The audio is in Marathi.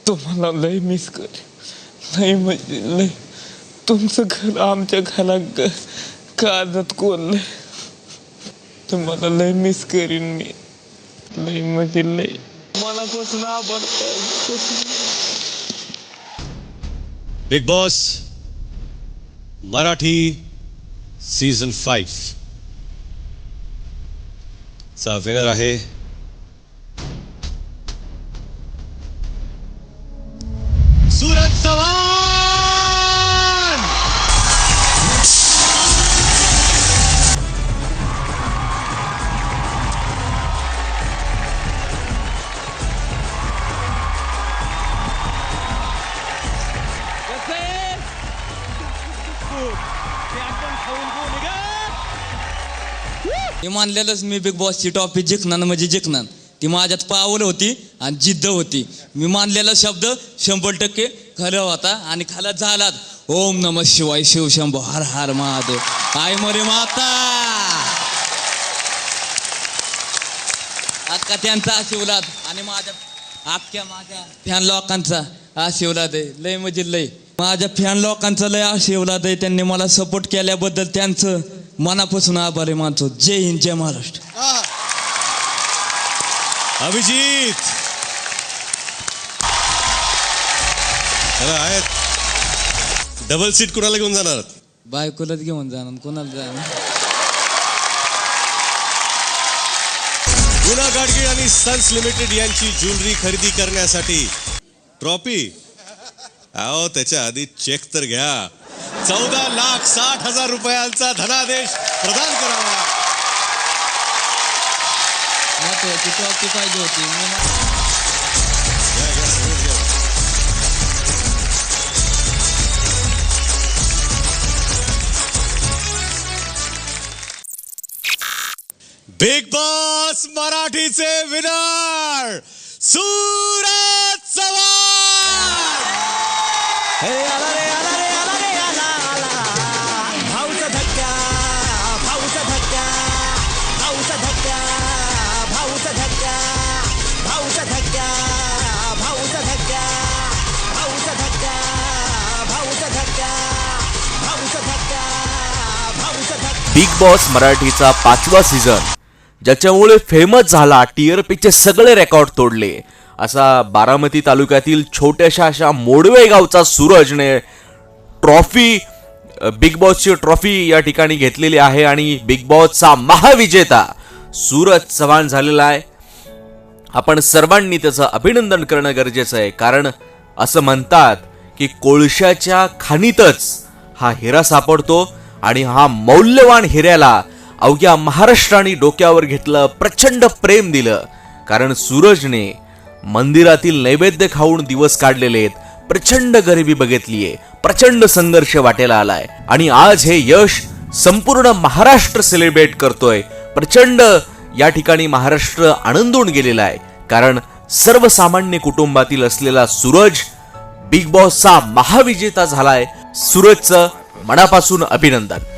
तुम्हाला लय मिस कर, लय म्हणजे लय. तुमचं घर आमच्या घरा काळजात कोणलंय. तुम्हाला लय मिस करीन मी, लय म्हणजे लय. मनापासून आभार. बिग बॉस मराठी सीझन 5 चा विनर आहे सूरज चव्हाण. मी मानलेलंच मी बिग बॉसची ट्रॉफी जिंकणार म्हणजे जिंकणार. ती माझ्यात पावल होती आणि जिद्द होती. मी मानलेला शब्द 100% खरं होता आणि खाला झालात. ओम नमः शिवाय, शिव शंभो, हर हर महादेव, आई मोरे माता. अक्का त्यांचा आशीर्वाद आणि माझ्या फॅन लोकांचा आशीर्वाद आहे. लय म्हणजे लय माझ्या फॅन लोकांचा लय आशीर्वाद आहे. त्यांनी मला सपोर्ट केल्याबद्दल त्यांचं मनापासून आभार मानतो. जय हिंद, जय महाराष्ट्र. अभिजित आहेत. डबल सीट कुणाला घेऊन जाणार? बायकोलाच घेऊन जाणार. कोणाला जाणार? गुना गाडगीळ आणि सन्स लिमिटेड यांची ज्वेलरी खरेदी करण्यासाठी ट्रॉफी अहो त्याच्या आधी चेक तर घ्या. 14,60,000 रुपयांचा धनादेश प्रदान करावा. महत्वाची ट्रॉफी पाहिजे होती. बिग बॉस मराठीचे winner Suraj Chavan. Big boss मराठीचा 5वा सीझन ज्याच्यामुळे फेमस झाला, TRPचे सगळे रेकॉर्ड तोडले, असा बारामती तालुक्यातील छोट्याशा अशा मोडवे गावचा सूरजने ट्रॉफी, बिग बॉसची ट्रॉफी या ठिकाणी घेतलेली आहे आणि बिग बॉसचा महाविजेता सूरज चव्हाण झालेला आहे. आपण सर्वांनी त्याचं अभिनंदन करणं गरजेचं आहे. कारण असं म्हणतात की कोळशाच्या खाणीतच हा हिरा सापडतो आणि हा मौल्यवान हिऱ्याला अवघ्या महाराष्ट्राने डोक्यावर घेतलं, प्रचंड प्रेम दिलं. कारण सूरजने मंदिरातील नैवेद्य खाऊन दिवस काढलेले आहेत, प्रचंड गरिबी बघितलीये, प्रचंड संघर्ष वाटेला आलाय आणि आज हे यश संपूर्ण महाराष्ट्र सेलिब्रेट करतोय. प्रचंड या ठिकाणी महाराष्ट्र आनंदून गेलेला आहे. कारण सर्वसामान्य कुटुंबातील असलेला सूरज बिग बॉसचा महाविजेता झालाय. सूरजचं मनापासून अभिनंदन.